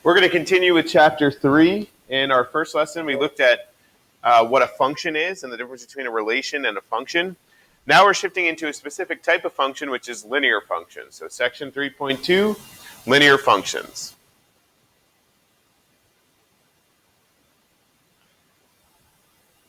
We're going to continue with chapter 3. In our first lesson, we looked at what a function is and the difference between a relation and a function. Now we're shifting into a specific type of function, which is linear functions. So section 3.2, linear functions.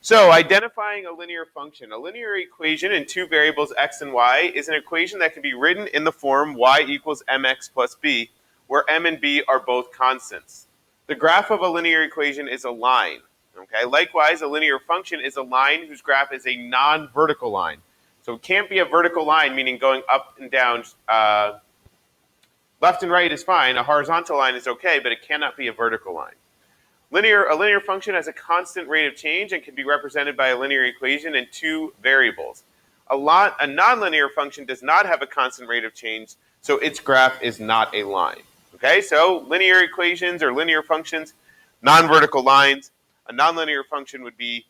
So identifying a linear function. A linear equation in two variables x and y is an equation that can be written in the form y equals mx plus b, where m and b are both constants. The graph of a linear equation is a line. Okay. Likewise, a linear function is a line whose graph is a non-vertical line. So it can't be a vertical line, meaning going up and down. Left and right is fine. A horizontal line is okay, but it cannot be a vertical line. A linear function has a constant rate of change and can be represented by a linear equation in two variables. A nonlinear function does not have a constant rate of change, so its graph is not a line. Okay, so linear equations or linear functions, non-vertical lines. A nonlinear function would be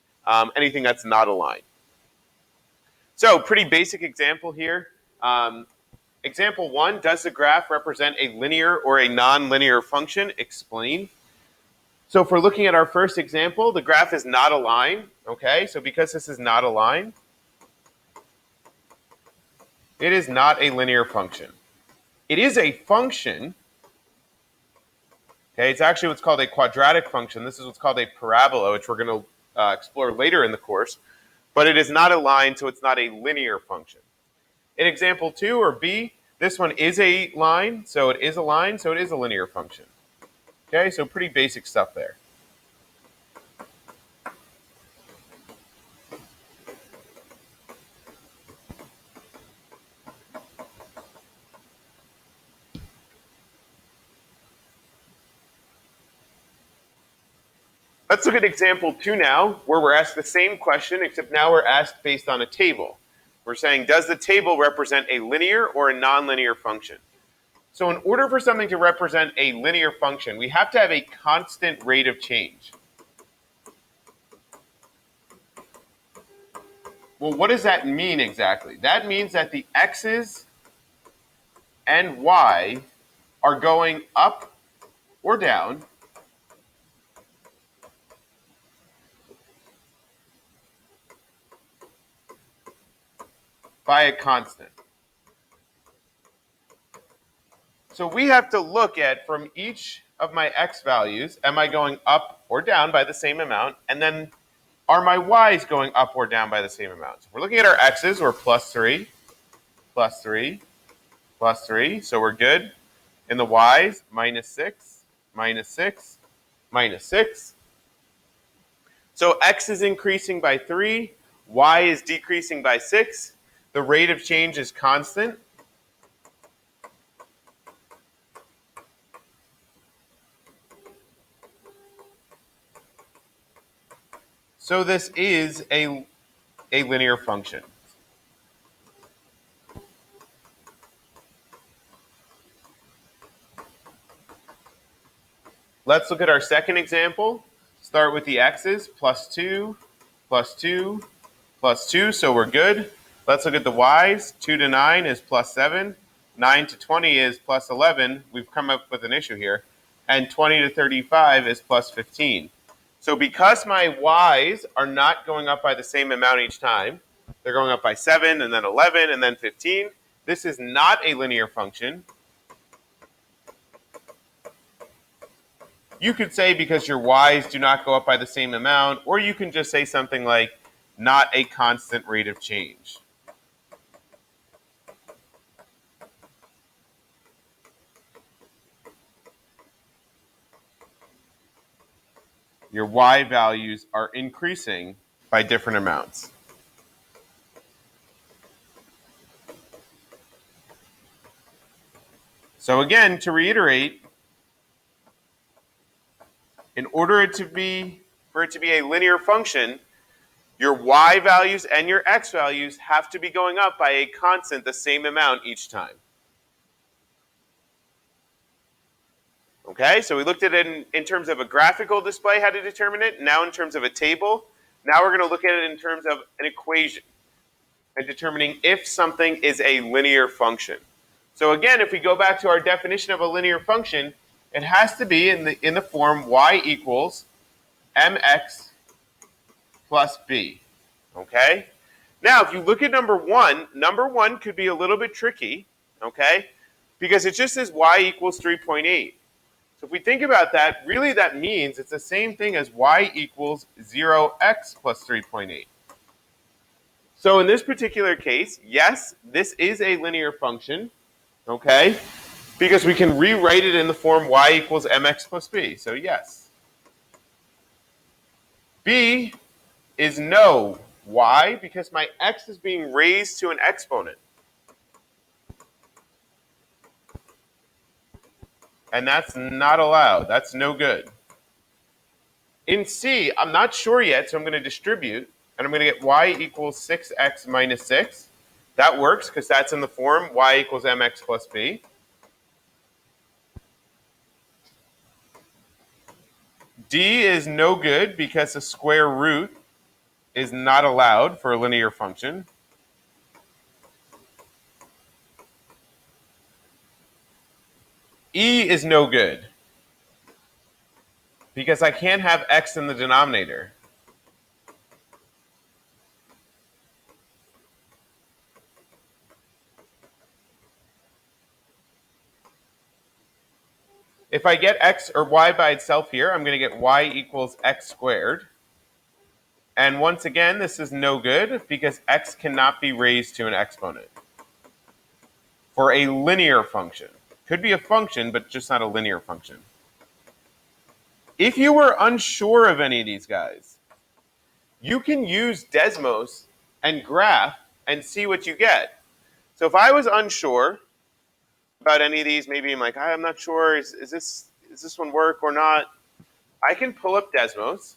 anything that's not a line. So, pretty basic example here. Example 1, does the graph represent a linear or a nonlinear function? Explain. So if we're looking at our first example, the graph is not a line, okay? So because this is not a line, it is not a linear function. It is a function, okay? It's actually what's called a quadratic function. This is what's called a parabola, which we're going to explore later in the course. But it is not a line, so it's not a linear function. In example 2, or B, this one is a line, so it is a line, so it is a linear function. Okay, so pretty basic stuff there. Let's look at example 2 now, where we're asked the same question, except now we're asked based on a table. We're saying, does the table represent a linear or a nonlinear function? So in order for something to represent a linear function, we have to have a constant rate of change. Well, what does that mean exactly? That means that the x's and y are going up or down by a constant. So we have to look at, from each of my x values, am I going up or down by the same amount? And then are my y's going up or down by the same amount? So we're looking at our x's, we're plus 3, plus 3, plus 3, so we're good. In the y's, minus 6, minus 6, minus 6. So x is increasing by 3, y is decreasing by 6. The rate of change is constant. So this is a linear function. Let's look at our second example. Start with the x's, plus 2, plus 2, plus 2, so we're good. Let's look at the y's. 2 to 9 is plus 7. 9 to 20 is plus 11. We've come up with an issue here. And 20 to 35 is plus 15. So because my y's are not going up by the same amount each time, they're going up by 7 and then 11 and then 15, this is not a linear function. You could say because your y's do not go up by the same amount, or you can just say something like not a constant rate of change. Your y values are increasing by different amounts. So again, to reiterate, in order for it to be a linear function, your y values and your x values have to be going up by a constant the same amount each time. Okay, so we looked at it in terms of a graphical display, how to determine it. Now in terms of a table. Now we're going to look at it in terms of an equation and determining if something is a linear function. So again, if we go back to our definition of a linear function, It has to be in the form y equals mx plus b. Okay? Now, if you look at number one could be a little bit tricky, okay? Because it just says y equals 3.8. So if we think about that, really that means it's the same thing as y equals 0x plus 3.8. So in this particular case, yes, this is a linear function, okay? Because we can rewrite it in the form y equals mx plus b. So yes. B is no. Why? Because my x is being raised to an exponent. And that's not allowed. That's no good. In C, I'm not sure yet, so I'm going to distribute. And I'm going to get y equals 6x minus 6. That works because that's in the form y equals mx plus b. D is no good because the square root is not allowed for a linear function. E is no good because I can't have x in the denominator. If I get x or y by itself here, I'm going to get y equals x squared. And once again, this is no good because x cannot be raised to an exponent for a linear function. Could be a function, but just not a linear function. If you were unsure of any of these guys, you can use Desmos and graph and see what you get. So if I was unsure about any of these, maybe I'm like, I'm not sure, is this one work or not? I can pull up Desmos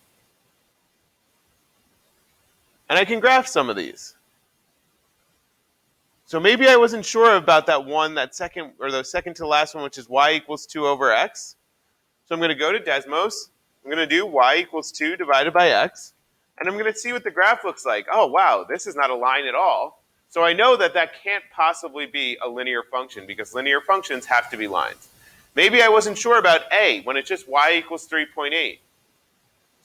and I can graph some of these. So maybe I wasn't sure about that second, or the second to last one, which is y equals 2 over x. So I'm going to go to Desmos. I'm going to do y equals 2 divided by x. And I'm going to see what the graph looks like. Oh, wow, this is not a line at all. So I know that that can't possibly be a linear function because linear functions have to be lines. Maybe I wasn't sure about a when it's just y equals 3.8.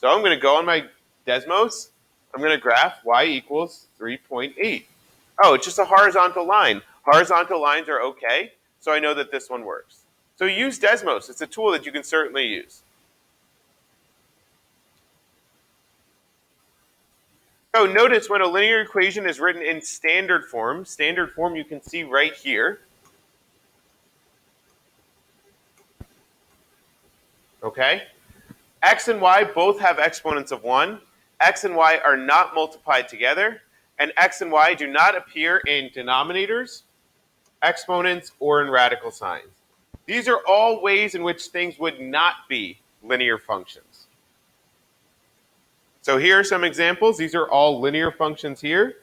So I'm going to go on my Desmos. I'm going to graph y equals 3.8. Oh, it's just a horizontal line. Horizontal lines are okay, so I know that this one works. So use Desmos. It's a tool that you can certainly use. So notice when a linear equation is written in standard form you can see right here. Okay? X and y both have exponents of 1. X and y are not multiplied together. And x and y do not appear in denominators, exponents, or in radical signs. These are all ways in which things would not be linear functions. So here are some examples. These are all linear functions here.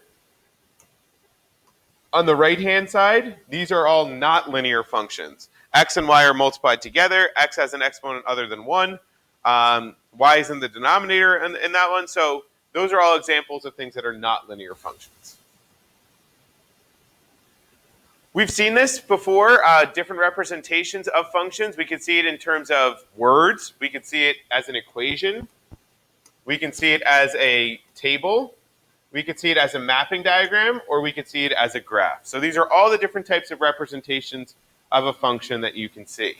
On the right-hand side, these are all not linear functions. X and y are multiplied together. X has an exponent other than 1. Y is in the denominator in that one. So those are all examples of things that are not linear functions. We've seen this before, different representations of functions. We could see it in terms of words. We could see it as an equation. We can see it as a table. We could see it as a mapping diagram, or we could see it as a graph. So these are all the different types of representations of a function that you can see.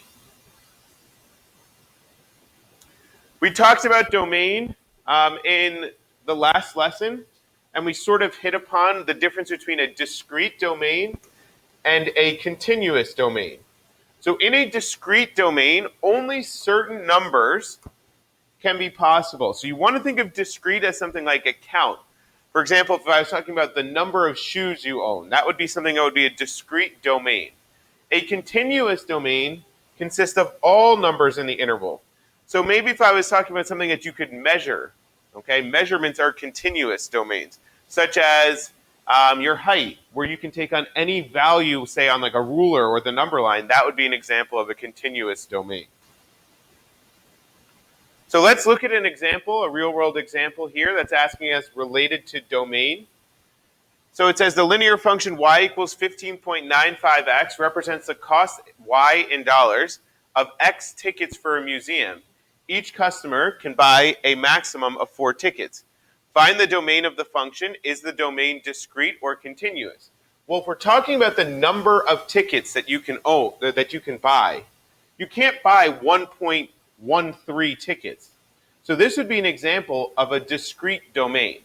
We talked about domain in the last lesson, and we sort of hit upon the difference between a discrete domain and a continuous domain. So in a discrete domain, only certain numbers can be possible. So you want to think of discrete as something like a count. For example, if I was talking about the number of shoes you own, that would be something that would be a discrete domain. A continuous domain consists of all numbers in the interval. So maybe if I was talking about something that you could measure, okay, measurements are continuous domains, such as your height, where you can take on any value, say on like a ruler or the number line. That would be an example of a continuous domain. So let's look at an example, a real world example here that's asking us related to domain. So it says the linear function y equals 15.95x represents the cost y in dollars of X tickets for a museum, each customer can buy a maximum of 4 tickets. Find the domain of the function. Is the domain discrete or continuous? Well, if we're talking about the number of tickets that you can own, that you can buy, you can't buy 1.13 tickets. So this would be an example of a discrete domain.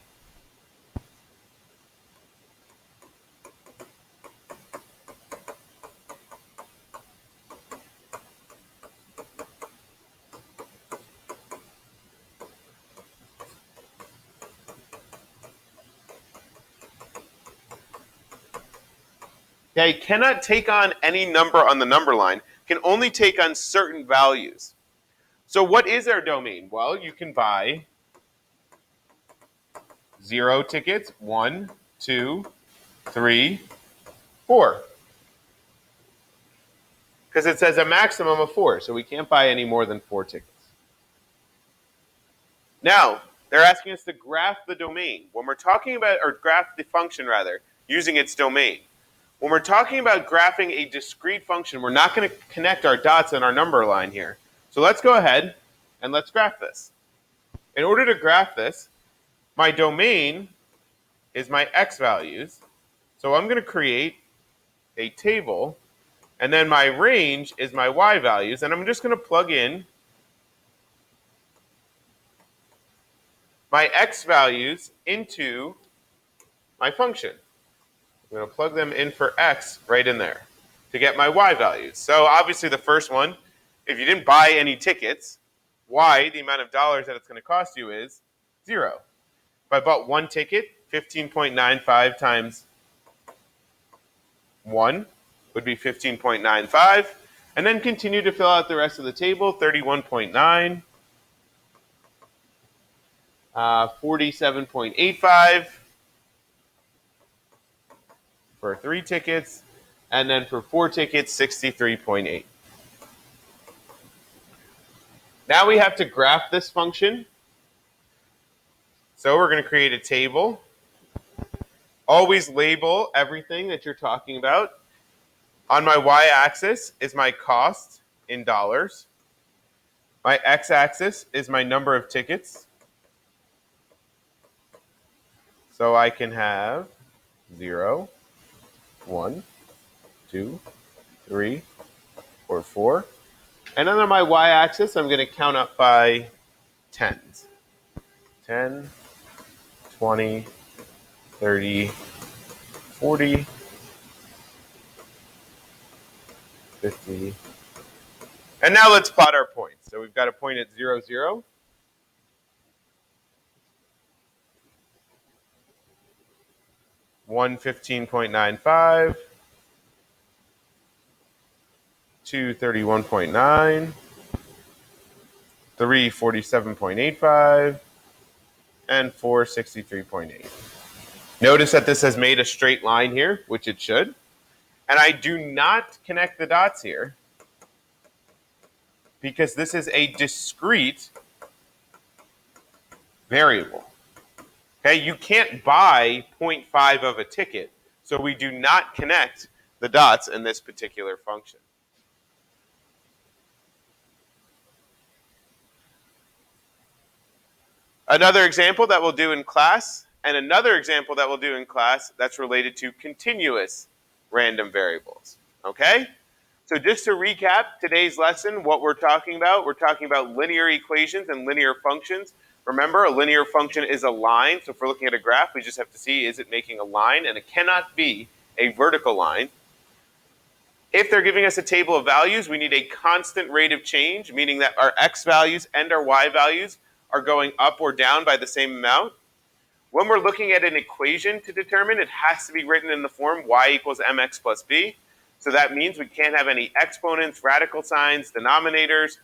Okay, cannot take on any number on the number line, can only take on certain values. So what is our domain? Well, you can buy 0 tickets, 1, 2, 3, 4. Because it says a maximum of 4, so we can't buy any more than 4 tickets. Now, they're asking us to graph the domain. When we're talking about, or graph the function rather, using its domain. When we're talking about graphing a discrete function, we're not going to connect our dots on our number line here. So let's go ahead and let's graph this. In order to graph this, my domain is my X values. So I'm going to create a table, and then my range is my Y values, and I'm just going to plug in my X values into my function. I'm going to plug them in for X right in there to get my Y values. So obviously the first one, if you didn't buy any tickets, Y, the amount of dollars that it's going to cost you is 0. If I bought 1 ticket, 15.95 times 1 would be 15.95. And then continue to fill out the rest of the table, 31.9, 47.85 for 3 tickets, and then for 4 tickets, 63.8. Now we have to graph this function. So we're going to create a table. Always label everything that you're talking about. On my y-axis is my cost in dollars. My x-axis is my number of tickets. So I can have 0, 1, 2, 3, or 4. And then on my y-axis, I'm going to count up by tens. 10, 20, 30, 40, 50. And now let's plot our points. So we've got a point at 0, 0. One 15.95, 2 31.9, 3 47.85, and 4 63.8. Notice that this has made a straight line here, which it should. And I do not connect the dots here because this is a discrete variable. Okay, you can't buy 0.5 of a ticket, so we do not connect the dots in this particular function. Another example that we'll do in class, and another example that we'll do in class that's related to continuous random variables. Okay? So just to recap today's lesson, what we're talking about linear equations and linear functions. Remember, a linear function is a line. So if we're looking at a graph, we just have to see, is it making a line? And it cannot be a vertical line. If they're giving us a table of values, we need a constant rate of change, meaning that our x values and our y values are going up or down by the same amount. When we're looking at an equation to determine, it has to be written in the form y equals mx plus b. So that means we can't have any exponents, radical signs, denominators.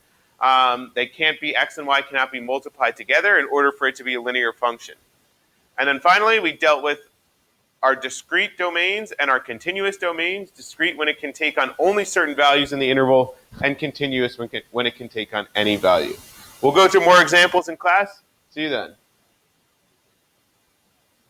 They can't be, x and y cannot be multiplied together in order for it to be a linear function. And then finally, we dealt with our discrete domains and our continuous domains. Discrete when it can take on only certain values in the interval, and continuous when it can take on any value. We'll go through more examples in class. See you then.